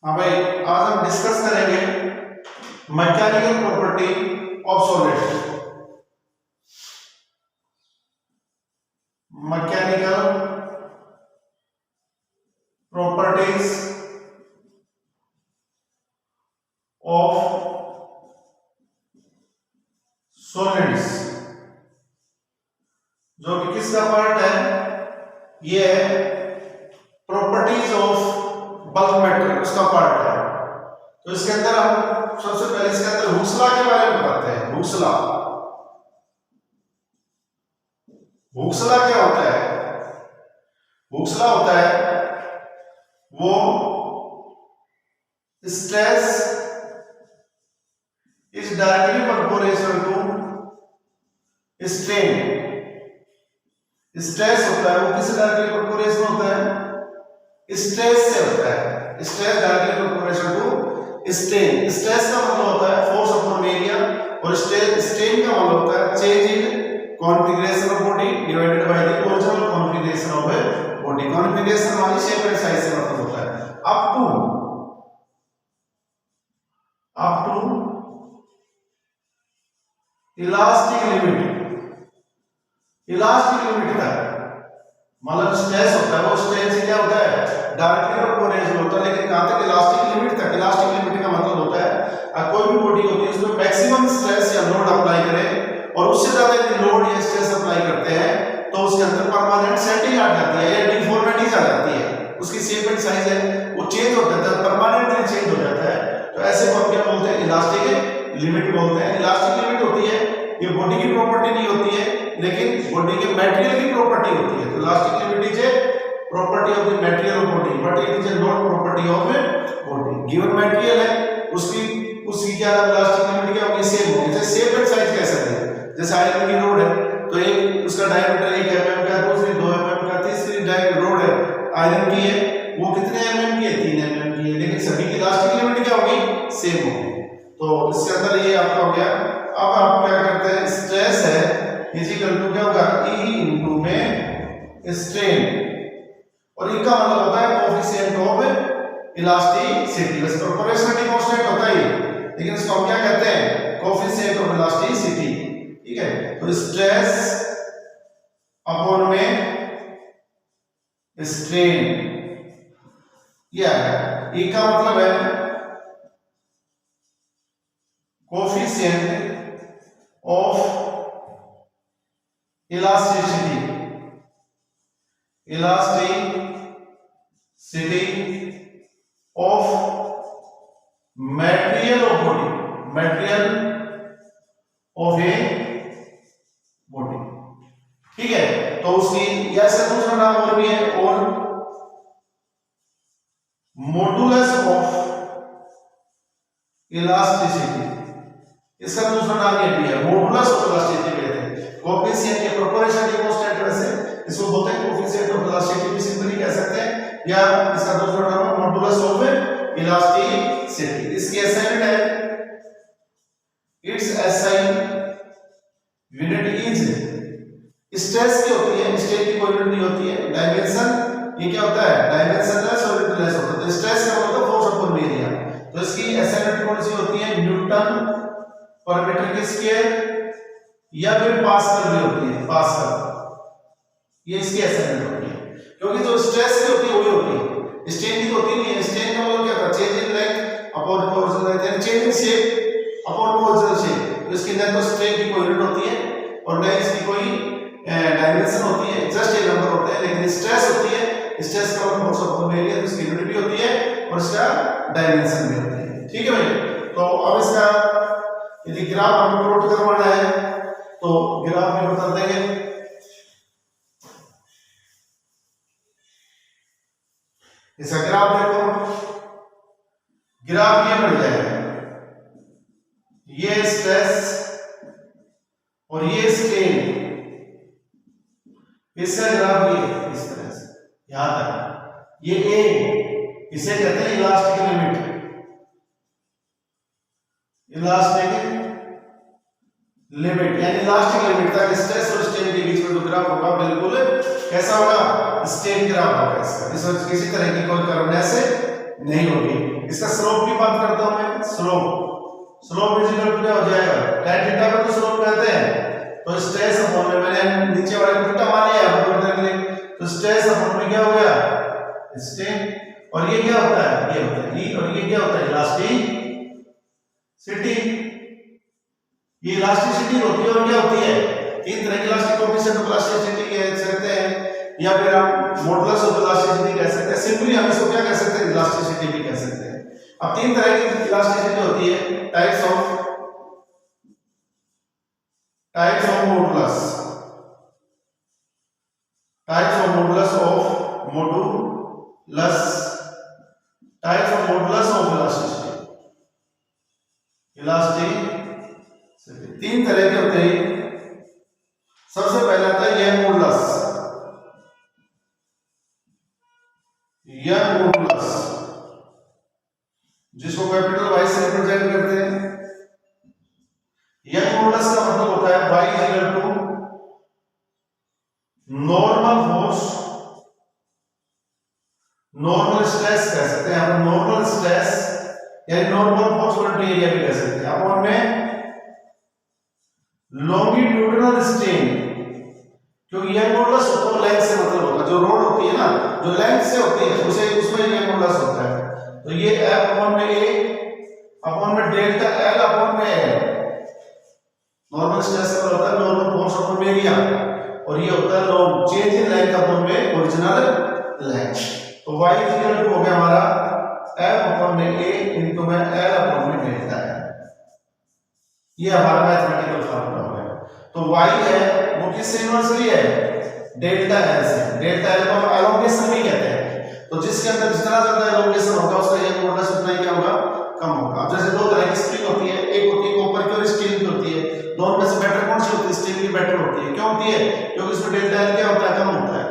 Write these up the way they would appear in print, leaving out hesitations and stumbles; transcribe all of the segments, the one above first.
हाँ भाई, आज हम डिस्कस करेंगे mechanical property of solid. Mechanical properties of solids, जो कि किसका पार्ट है? ये है प्रॉपर्टीज ऑफ बल्क मैटर, उसका पार्ट है। तो इसके अंदर हम सबसे पहले इसके अंदर हुक्स लॉ के बारे में बताते हैं। हुक्स लॉ, हुक्स लॉ क्या होता है? हुक्स लॉ होता है वो stress is directly proportional to strain. Stress होता है वो किससे डायरेक्टली प्रोपोर्शनल होता है? स्ट्रेस से होता है। Stress directly proportional to strain. Stress का मतलब होता है फोर्स अपॉन एरिया और स्ट्रेन का मतलब होता है change in configuration of body divided by the original configuration of a body. Configuration माने शेप एंड साइज से मतलब होता है up to elastic limit. Elastic limit तक मतलब स्ट्रेस होता है वो स्ट्रेन से क्या होता है? डायरेक्टली प्रोपोर्शनल होता है। लेकिन कहां तक? इलास्टिक लिमिट तक। इलास्टिक लिमिट का मतलब होता है कोई भी बॉडी होती है उसमें मैक्सिमम स्ट्रेस या लोड अप्लाई करें और उससे ज्यादा यदि लोड या स्ट्रेस अप्लाई करते हैं तो उसके अंदर परमानेंट सेटिंग आ जाती है या डिफॉर्मिटीज आ जाती है। उसकी शेप एंड साइज है वो चेंज हो जाता है, परमानेंटली चेंज हो जाता है। तो ऐसे को हम क्या बोलते हैं? इलास्टिक लिमिट बोलते हैं। इलास्टिक लिमिट होती है ये बॉडी की प्रॉपर्टी नहीं होती है लेकिन बॉडी के मटेरियल की प्रॉपर्टी होती है। तो elastic limit is a property of the material of body but it is not property of a body. Given material है उसकी क्या इलास्टिक लिमिट क्या होगी? सेम होगी। जैसे शेप एंड साइज कैसा है? जैसे आयरन की रोड है तो एक उसका डायमीटर 1 mm का, दूसरी 2 mm का, तीसरी रोड है आयरन की है वो कितने mm की है? 3 mm की है। लेकिन सभी की इलास्टिक लिमिट क्या होगी? सेम होगी। तो इसके अंदर ये आपका हो गया। अब आप क्या करते हैं? स्ट्रेस है इजिकल टू क्या होगा? E इनटू में स्ट्रेन और E का मतलब होता है कोएफिशिएंट ऑफ इलास्टिसिटी। बस प्रोपोर्शनलिटी कांस्टेंट होता है लेकिन इसको हम क्या कहते हैं? Coefficient of elasticity. ठीक है, तो स्ट्रेस अपॉन में स्ट्रेन यह है। E का मतलब है coefficient of elasticity of material of body, material of a body. ठीक है, तो उसकी ऐसा दूसरा नाम और भी है और मॉडुलस ऑफ इलास्टिसिटी। इसका दूसरा नाम ये भी है मॉडुलस ऑफ इलास्टिसिटी कहते हैं। कोएफिशिएंट या प्रोपोर्शनलिटी कांस्टेंट वैसे इसको बोलते हैं कोएफिशिएंट ऑफ इलास्टिसिटी भी सिंपली कह सकते हैं या इसका दूसरा नाम है मॉडुलस ऑफ इलास्टिसिटी। इसकी असाइनमेंट है it's SI unit is stress की होती है, स्ट्रेन की कोई यूनिट नहीं होती है। डायमेंशन ये क्या होता है? डायमेंशनलेस और यूनिटलेस होता है। तो स्ट्रेस का मतलब फोर्स अपॉन एरिया। तो इसकी असाइनमेंट कौन सी होती है? न्यूटन पर मीटर के स्क्वायर या फिर पास्कल भी होती है। पास्कल ये इसकी असाइनमेंट होती है क्योंकि जो स्ट्रेस की होती है वही होती है, स्ट्रेन की होती नहीं है। स्ट्रेन का मतलब क्या होता है? Change in length upon proportional यानी change in shape upon proportional shape. तो इसके अंदर तो स्ट्रेन की कोई यूनिट होती है और न इसकी कोई डायमेंशन होती है, जस्ट ये नंबर होते हैं। लेकिन स्ट्रेस होती है, स्ट्रेस का मतलब फोर्स अपॉन एरिया, तो इसकी यूनिट भी होती है और इसका डायमेंशन भी होता है। ठीक है भाई, तो अब इसका यदि ग्राफ हमें प्लॉट करवाना है तो ग्राफ में बता देंगे। इसका ग्राफ देखो, ग्राफ ये बन जाएगा, ये स्ट्रेस और ये स्ट्रेन, इसका ग्राफ ये इस तरह से यहां तक। ये ए इसे कहते हैं इलास्टिक लिमिट। इलास्टिक लिमिट यानी इलास्टिक लिमिट तक स्ट्रेस और स्ट्रेन के बीच में जो ग्राफ होगा बिल्कुल कैसा होगा? स्ट्रेट ग्राफ होगा इसका। इस किसी तरह की कोई कर्व ऐसे नहीं होगी। इसका स्लोप की बात करता हूं मैं, स्लोप इज इक्वल टू क्या हो जाएगा, tan थीटा को तो स्लोप कहते हैं, तो स्ट्रेस अपॉन में मैंने नीचे वाले को थीटा मान लिया तो स्ट्रेस अपॉन में क्या हो गया, स्ट्रेन, और ये क्या होता है, ये होता है ई, और ये क्या होता है, इलास्टिसिटी। ये इलास्टिसिटी होती है, और क्या होती है, तीन तरह की इलास्टिक कोएफिशिएंट ऑफ इलास्टिसिटी कह सकते हैं, या फिर हम मॉडुलस ऑफ इलास्टिसिटी कह सकते हैं, सिंपली हम इसको क्या कह सकते हैं, इलास्टिसिटी भी कह सकते हैं। अब तीन तरह की इलास्टिसिटी होती है, types of modulus, types of modulus of elasticity, तीन तरह के होते हैं। सबसे पहला आता है यंग मॉडुलस, जिसको कैपिटल वाई से रिप्रेजेंट करते हैं। यंग मॉडुलस का मतलब होता है y is equal to normal force, normal stress कह सकते हैं हम, नॉर्मल स्ट्रेस यानी नॉर्मल फोर्स वोल्टेज एरिया भी कह सकते हैं, अपन में लॉन्गिट्यूडिनल स्ट्रेन, क्योंकि यंग मॉडुलस होता है लेंथ से मतलब होता है, जो रोड होती है ना, जो लेंथ से होती है उसे उसमें यंग मॉडुलस होता है। तो ये F अपॉन में A अपॉन में डेल्टा L अपॉन में L, नॉर्मल स्ट्रेस का होता है नॉर्मल फोर्स अपॉन में एरिया, और ये होता है long change in length upon में ओरिजिनल लेंथ। तो y इज इक्वल टू हो गया हमारा F अपॉन में A इनटू में L अपॉन में डेल्टा है, ये हमारा मैथमेटिकल फार्मूला हो गया। तो y है वो किससे इन्वर्सली है, डेल्टा L से, डेल्टा L को एलोंगेशन भी कहते हैं, तो जिसके अंदर जितना ज्यादा एलोंगेशन होगा उसका यंग मॉडुलस उतना ही क्या होगा, कम होगा। अब जैसे दो तरह की स्प्रिंग होती है, एक होती है कॉपर की और स्टील की होती है, दोनों में से बेटर कौन सी होती है, स्टील की बेटर होती है। क्यों होती है, क्योंकि इसमें डेल्टा L क्या होता है, कम होता है,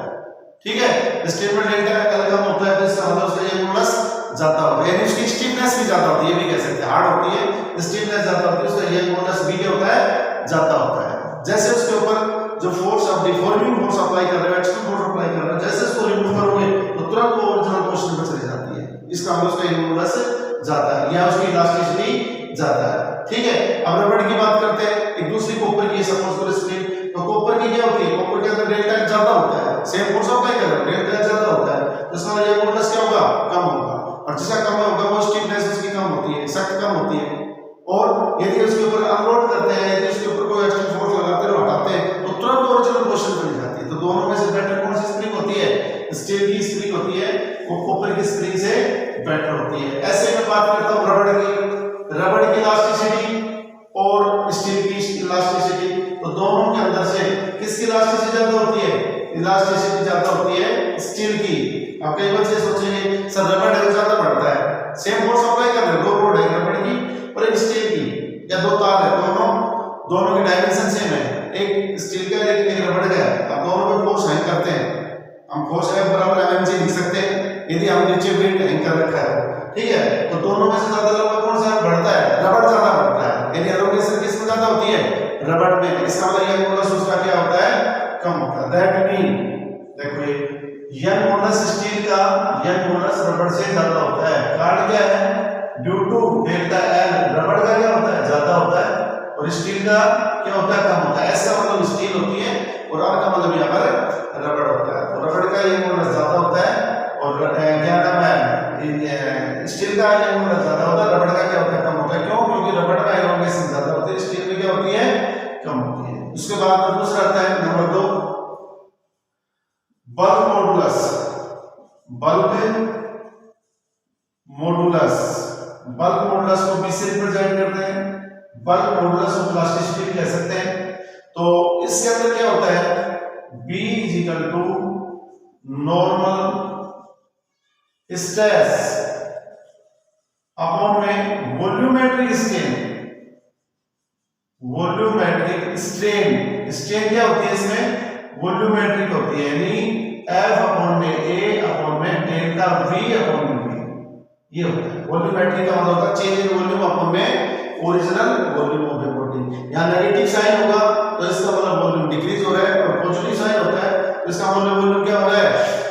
ठीक है, स्टील में डेल्टा L कम होता है, तो इसका मतलब उसका यंग मॉडुलस ज्यादा होगा, यानी उसकी स्टिफनेस भी ज्यादा होती है, ये भी कह सकते हैं, हार्ड होती है स्टिफनेस ज्यादा होती है, उसका यंग मॉडुलस भी क्या होता है, ज्यादा होता है। जैसे उसके ऊपर जो फोर्स आप डिफॉर्मिंग फोर्स अप्लाई कर रहे हो, एक्सट्रीम फोर्स अप्लाई कर रहे हो, जैसे उसको रिमूव करोगे तो तुरंत वो ओरिजिनल पोजीशन में चली जाती है, इसका मतलब उसका यंग मॉडुलस ज्यादा है या उसकी इलास्टिसिटी ज्यादा है, ठीक है। अब रबड़ की बात करते हैं, एक दूसरी कॉपर की सपोज करो स्प्रिंग, तो कॉपर की क्या होती है, कॉपर के अंदर डेल्टा ज्यादा होता है, सेम फोर्स अप्लाई कर रहे हो, डेल्टा ज्यादा होता है, तो इसका यंग मॉडुलस क्या होगा, कम होगा, और जिसका कम होगा वो स्टिफनेस उसकी कम होती है, सख्त कम होती है, और यदि उसके ऊपर अनलोड करते हैं, यदि उसके ऊपर कोई एक्स्ट्रा फोर्स लगाते हो हटाते हैं, तो तुरंत ओरिजिनल पोजीशन पे जाती है। तो दोनों में से बेटर कौन सी स्प्रिंग होती है, स्टील की स्प्रिंग होती है, वो कॉपर की स्प्रिंग से बेटर होती है। ऐसे में बात करता हूं रबड़ की इलास्टिसिटी और स्टील की इलास्टिसिटी, तो दोनों के अंदर से किसकी इलास्टिसिटी ज्यादा होती है, इलास्टिसिटी ज्यादा होती है स्टील की। आप कई बार से सोचेंगे सर रबड़ है ज्यादा बढ़ता है, सेम फोर्स अप्लाई कर रहे हो, दो रोड है रबड़ की और एक स्टील की, या दो तार है, दोनों की डायमेंशन सेम है, एक स्टील का एक रबड़ का है, अब दोनों पे फोर्स हैंग करते हैं, हम फोर्स F बराबर mg लिख सकते हैं यदि हम नीचे वेट हैंग कर रखा है, ठीक है, तो दोनों में से ज्यादा लंबा कौन सा बढ़ता है, रबड़ ज्यादा बढ़ता है, यानी एलोंगेशन किसमें ज्यादा होती है, रबड़ में, इसका मतलब यंग मॉडुलस उसका क्या होता है, कम होता है। दैट मीन देखो ये यंग मॉडुलस स्टील का यंग मॉडुलस रबड़ से ज्यादा होता है, कारण क्या है, ड्यू टू डेल्टा L, रबड़ का क्या होता है, ज्यादा होता है, और स्टील का क्या होता है, कम होता है, ऐसा मतलब स्टील होती है और R का मतलब यहाँ पर रबड़ होता है, तो रबड़ का यंग मॉडुलस ज्यादा होता है, और क्या नाम है, स्टील का यंग मॉडुलस ज्यादा होता है, रबड़ का क्या होता है, कम होता है। क्यों, क्योंकि रबड़ का एलोंगेशन ज्यादा होती है, स्टील में क्या होती है, कम होती है। उसके बाद दूसरा आता है number 2 bulk modulus, bulk modulus को B से रिप्रेजेंट करते हैं, बल्क मॉडुलस ऑफ इलास्टिसिटी कह सकते हैं। तो इसके अंदर क्या होता है, B is equal to normal stress upon में वॉल्यूमेट्रिक स्ट्रेन क्या होती है इसमें, वॉल्यूमेट्रिक होती है, यानी F अपॉन में A अपॉन में डेल्टा V अपॉन में V, ये होता है। वॉल्यूमेट्रिक का मतलब होता है चेंज इन वॉल्यूम अपॉन में original volume of the body. यहाँ नेगेटिव साइन होगा तो इसका मतलब वॉल्यूम डिक्रीज हो रहा है, और पॉजिटिव साइन होता है तो इसका मतलब वॉल्यूम क्या हो रहा है,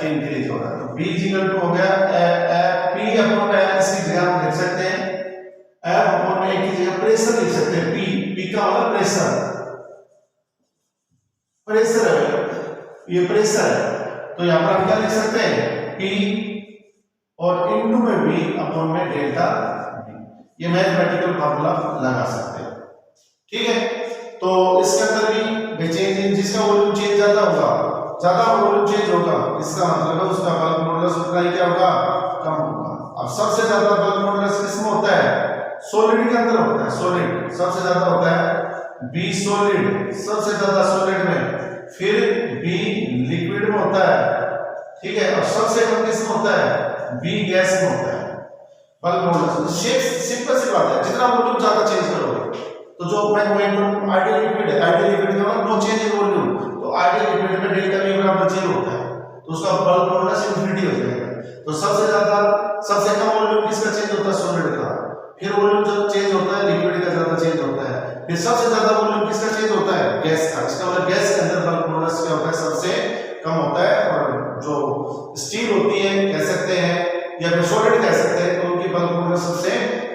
इंक्रीज हो रहा है। तो V इक्वल टू हो गया P अपॉन में इसकी जगह हम लिख सकते हैं F अपॉन में की जगह प्रेशर लिख सकते हैं P का मतलब प्रेशर है, ये प्रेशर है, तो यहाँ पर हम क्या लिख सकते हैं P और इनटू में V अपॉन में डेल्टा V, ये मैथमेटिकल फार्मूला लगा सकते हैं। ठीक है, तो इसके अंदर भी चेंज, जिसका वॉल्यूम चेंज ज्यादा होगा, ज्यादा वॉल्यूम चेंज होगा, इसका मतलब है उसका बल्क मॉडुलस उतना ही क्या होगा, कम होगा। अब सबसे ज्यादा बल्क मॉडुलस किसमें होता है, सॉलिड के अंदर होता है, सॉलिड सबसे ज्यादा होता है बी सॉलिड, सबसे ज्यादा सॉलिड में, फिर बी लिक्विड में होता है, ठीक है, और सबसे कम किसमें होता है, बी गैस में होता है। बल्क मॉडुलस सिंपल सी बात है, जितना वॉल्यूम ज्यादा चेंज करोगे तो जो मैं आइडियल लिक्विड है, आइडियल लिक्विड का मतलब नो चेंज इन वॉल्यूम, तो आइडियल लिक्विड में डेल्टा V बराबर 0 होता है, तो उसका बल्क मॉडुलस इंफिनिटी हो जाएगा। तो सबसे कम वॉल्यूम किसका चेंज होता है, सॉलिड का, फिर वॉल्यूम जब चेंज होता है लिक्विड का ज्यादा चेंज होता है, फिर सबसे ज्यादा वॉल्यूम किसका चेंज होता है, गैस का। इसका मतलब गैस के अंदर बल्क मॉडुलस क्या होता है, सबसे कम होता है, और जो स्टील होती है कह सकते हैं या फिर सॉलिड कह सकते हैं, तो उनकी बल्क मॉडुलस सबसे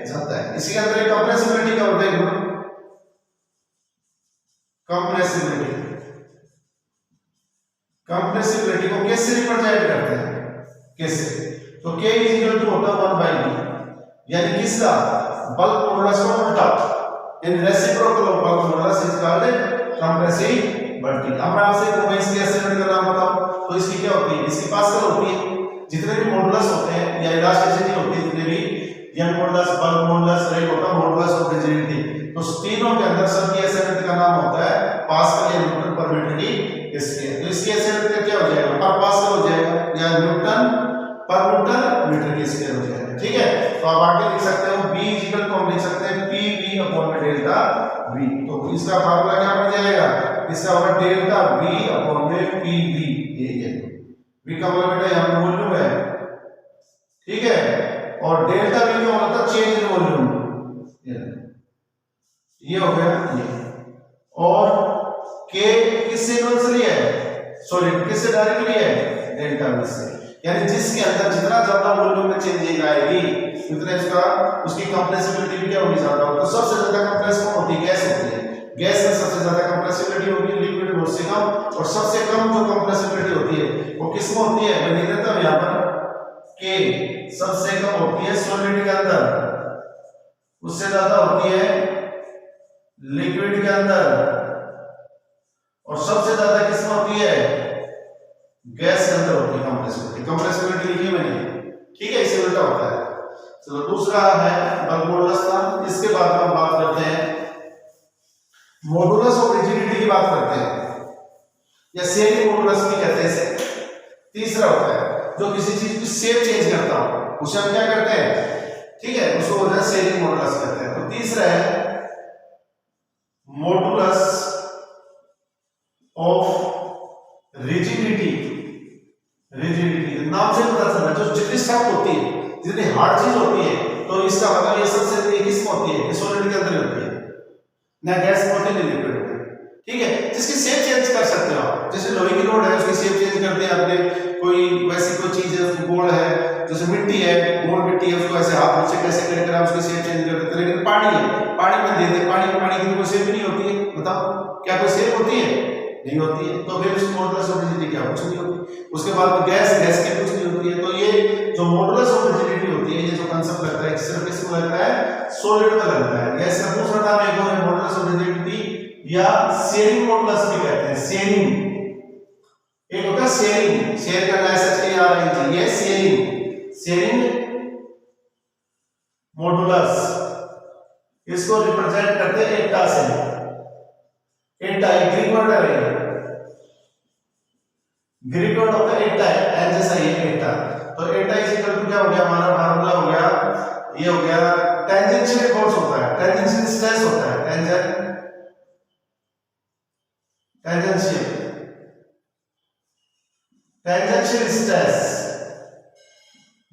ज्यादा है। इसी के अंदर एक कंप्रेसिबिलिटी का होता है, कंप्रेसिबिलिटी को कैसे रिप्रेजेंट करते हैं, कैसे, तो K होता है 1/V, यानी किसका, बल्क मॉडुलस का उल्टा, in reciprocal of bulk modulus is called compressibility. अब मैं आपसे कहूं इसकी असाइनमेंट का नाम बताओ, तो इसकी क्या होती है, इसकी पास्कल होती है, जितने भी मॉडुलस होते हैं या इलास्टिसिटी होती है, जितने भी यंग मॉडुलस, बल्क मॉडुलस, एक होता है मॉडुलस ऑफ रिजिडिटी, तो तीनों के अंदर सबकी असाइनमेंट का नाम होता है पास्कल या न्यूटन पर मीटर की स्क्वायर। तो इसकी असाइनमेंट का क्या हो जाएगा, पर पास्कल हो जाएगा या न्यूटन पर मीटर की स्क्वायर हो जाएगा। ठीक है, तो आप आगे लिख सकते हो B इक्वल टू हम लिख सकते हैं PV अपॉन में डेल्टा V, तो इसका फार्मूला क्या बन जाएगा, इसका होगा डेल्टा V अपॉन में PV, ये V का मतलब बेटा यहां पर वॉल्यूम है, ठीक है, और डेल्टा V का मतलब चेंज इन वॉल्यूम, ये हो गया ये, और K किससे इनवर्सली है, सॉरी किससे डायरेक्टली है, डेल्टा V से, यानी जिसके अंदर जितना ज्यादा वॉल्यूम में चेंजिंग आएगी उतना इसका उसकी कंप्रेसिबिलिटी भी क्या होगी, ज्यादा होगी। तो सबसे ज्यादा कंप्रेस कौन होती है, गैस होती है, गैस में सबसे ज्यादा कंप्रेसिबिलिटी होगी, लिक्विड में उससे कम, और सबसे कम जो कंप्रेसिबिलिटी होती है वो किसमें होती है, मैं लिख देता हूं यहां पर, K सबसे कम होती है सॉलिड के अंदर, उससे ज्यादा होती है लिक्विड के अंदर, और सबसे ज्यादा किसमें होती है, गैस के अंदर होती है कंप्रेसिबिलिटी। कंप्रेसिबिलिटी लिखी मैंने, ठीक है, इससे उल्टा होता है। चलो दूसरा है बल्क मॉडुलस का, इसके बाद हम बात करते हैं मॉडुलस ऑफ रिजिडिटी की बात करते हैं, या शेयरिंग मॉडुलस भी कहते हैं इसे। तीसरा होता है जो किसी चीज की शेप चेंज करता हो, उसे हम क्या करते हैं, ठीक है, उसको बोलते हैं शेयरिंग मॉडुलस कहते हैं। तो तीसरा है मॉडुलस ऑफ रिजिडिटी, नाम से पता चलता है जो जितनी सख्त होती है, जितनी हार्ड चीज होती है, तो इसका मतलब ये सबसे किसमें होती है, सॉलिड के अंदर होती है, ना गैस में होती है ना लिक्विड में, ठीक है, जिसकी शेप चेंज कर सकते हो आप, जैसे लोहे की रोड है उसकी शेप चेंज करते हैं आपने, कोई वैसी कोई चीज है उसको गोल है, जैसे मिट्टी है, गोल मिट्टी है, उसको ऐसे हाथ से कैसे करके आप उसकी शेप चेंज कर देते हैं। लेकिन पानी है, पानी में दे दे, पानी की कोई शेप नहीं होती है, बताओ क्या कोई शेप होती है, नहीं होती है, तो फिर उसकी मॉडुलस ऑफ रिजिडिटी क्या, कुछ नहीं होती। उसके बाद गैस की कुछ नहीं होती है। तो ये जो मॉडुलस ऑफ रिजिडिटी होती है, ये जो कांसेप्ट लगता है सिर्फ किसको लगता है, सॉलिड में लगता है। या इसका दूसरा नाम एक और है मॉडुलस ऑफ रिजिडिटी या शेयरिंग मॉडुलस भी कहते हैं, शेयरिंग, एक होता है शेयरिंग, शेयर करना है, SHARING, ये शेयरिंग मॉडुलस, इसको रिप्रेजेंट करते हैं एटा से, एटा एक ग्रीक वर्ड है, ग्रीक वर्ड होता है एटा, एन जैसा ये एटा, तो एटा इज इक्वल टू क्या हो गया, हमारा फार्मूला हो गया, ये हो गया टेंजेंशियल फोर्स होता है, टेंजेंशियल स्ट्रेस होता है, टेंजेंशियल स्ट्रेस,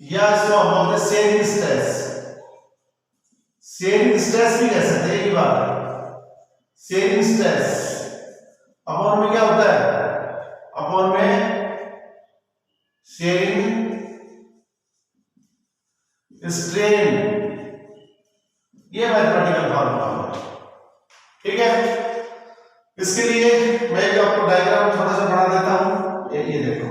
या इसको हम बोलते हैं शेयरिंग स्ट्रेस, शेयरिंग स्ट्रेस भी कह सकते हैं, ये बात है, शेयरिंग स्ट्रेस अपॉन में क्या होता है, अपॉन में शेयरिंग स्ट्रेन, ये मैथमेटिकल फॉर्मूला है। ठीक है, इसके लिए मैं एक आपको डायग्राम थोड़ा सा बना देता हूं। ये देखो,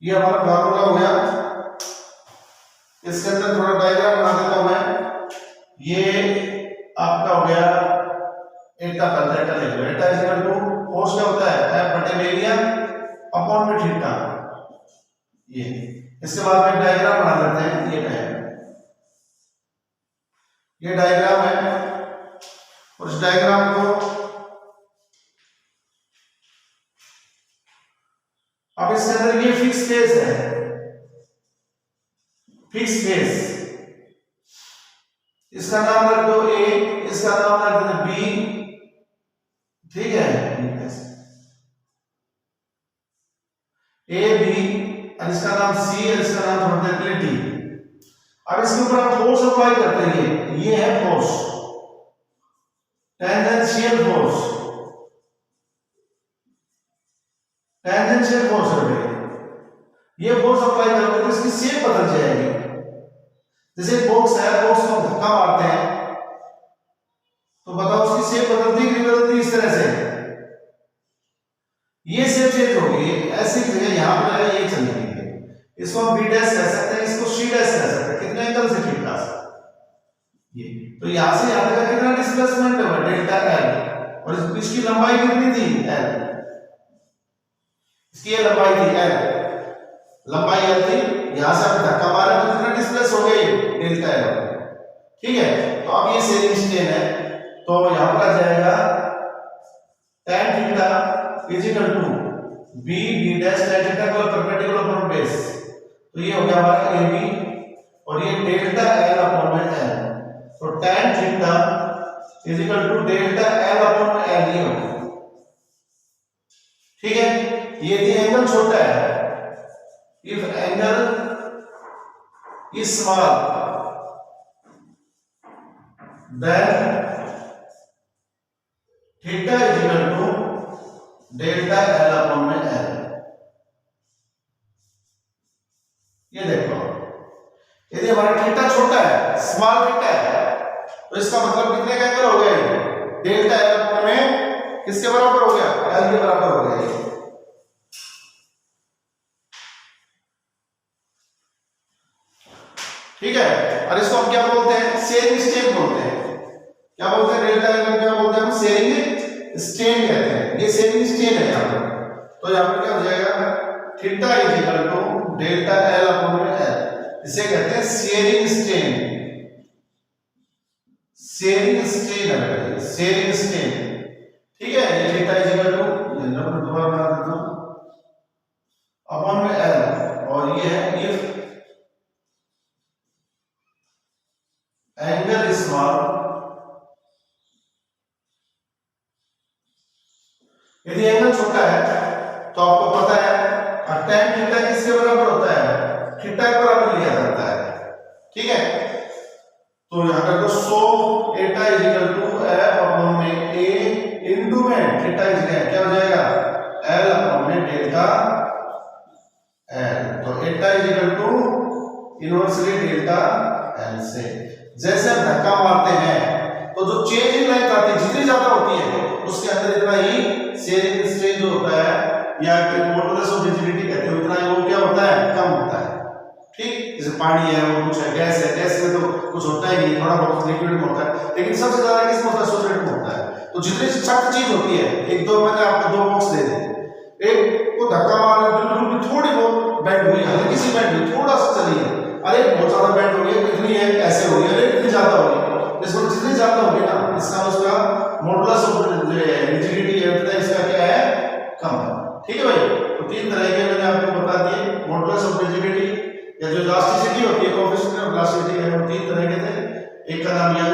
ये हमारा फॉर्मूला हो गया। इसके अंदर थोड़ा डायग्राम बना देता हूं मैं। ये आपका हो गया एटा का एटा लिख लो। एटा इज इक्वल टू फोर्स क्या होता है, F बटे एरिया अपॉन में थीटा। ये इसके बाद में डायग्राम बना लेते हैं। ये डायग्राम है और इस डायग्राम को अब इसके अंदर ये फिक्स फेस है, फिक्स फेस, इसका नाम रख दो ए, इसका नाम रख दो बी। ठीक है, ए बी, और इसका नाम सी है, इसका नाम थोड़ा देर के लिए डी। अब इसके ऊपर हम फोर्स अप्लाई करते हैं। ये है force, tangential force, tangential force है। ये फोर्स अप्लाई करोगे तो इसकी शेप बदल जाएगी। जैसे बॉक्स है, बॉक्स को धक्का मारते हैं तो बताओ उसकी शेप बदलती कि नहीं बदलती? इस तरह से ये शेप चेंज होगी। ऐसी जगह यहां पर है, ये चली गई है। इसको हम बी डैश कह सकते हैं, इसको सी डैश कह सकते हैं। कितने एंगल से ठीक ला सकते हैं ये। तो यहां से यहां तक कितना डिस्प्लेसमेंट है, डेल्टा एल, और इसकी लंबाई कितनी थी, एल। इसकी ये लंबाई थी एल, लंबाई एल थी। यहां से आप धक्का मारे तो कितना डिस्प्लेस हो गई, डेल्टा एल। ठीक है, तो अब ये सेलिंग स्ट्रेन है, तो यहां पर आ जाएगा tan theta is equal to B B dash tan theta को परपेंडिकुलर फ्रॉम बेस। तो ये हो गया हमारा ए बी, और ये डेल्टा एल अपॉन में एल। तो tan theta is equal to delta L upon में एल, ये हो गया। ठीक है, यदि एंगल छोटा है, if angle is small then theta is equal to delta L upon में एल। ये देखो, यदि हमारा थीटा छोटा है, स्मॉल थीटा है, तो इसका मतलब कितने का एंगल हो गया, डेल्टा एल अपॉन में किसके बराबर हो गया, एल के बराबर हो गया। ठीक है, और इसको हम क्या बोलते हैं, सेरिंग स्ट्रेन बोलते हैं। क्या बोलते हैं, डेल्टा एल को क्या बोलते हैं हम, सेरिंग स्ट्रेन कहते हैं। ये सेरिंग स्ट्रेन है यहां पर। तो यहां पर क्या हो जाएगा, theta is equal to delta L upon में एल। इसे कहते हैं सेरिंग स्ट्रेन। सेरिंग स्ट्रेन है, सेरिंग स्ट्रेन। ठीक है, ये थीटा इज इक्वल टू, दोबारा बना देता हूं, अपॉन में एल, और ये है इफ एंगल इज स्मॉल, यदि एंगल छोटा है तो आपको पता है tan थीटा किसके बराबर होता है, थीटा के बराबर लिया जाता है। ठीक है, तो यहां पर तो 100 eta is equal to F upon में ए इनटू में थीटा इज क्या हो जाएगा, एल अपॉन में डेल्टा एल। तो eta is equal to inversely delta L से। जैसे हम धक्का मारते हैं तो जो चेंज इन लेंथ आती है, जितनी ज्यादा होती है उसके अंदर इतना ही सेरिंग स्ट्रेन जो होता है, या मॉडुलस ऑफ रिजिडिटी कहते हैं, उतना ही वो क्या होता है, कम होता है। ठीक, जैसे पानी है, वो कुछ है, गैस है, गैस में तो कुछ होता ही नहीं, थोड़ा बहुत लिक्विड में होता है, लेकिन सबसे ज्यादा किस में होता है, सॉलिड में होता है। तो जितनी सख्त चीज होती है, एक दो मैंने आपको दो बॉक्स दे दी, एक को धक्का मारा, बिल्कुल थोड़ी बहुत बेंड हुई, हल्की सी बेंड हुई, थोड़ा सा चली है, अरे बहुत ज्यादा बेंड हो गई, इतनी है, ऐसे हो गई, अरे इतनी ज्यादा हो गई। इसमें जितनी ज्यादा होगी ना, इसका उसका मॉडुलस ऑफ रिजिडिटी है, इसका क्या है, कम है। ठीक है भाई, तो तीन तरह के मैंने आपको बता दिए, मॉडुलस ऑफ रिजिडिटी या जो इलास्टिसिटी होती है, कोएफिशिएंट ऑफ इलास्टिसिटी है, वो तीन तरह के थे। एक का नाम यंग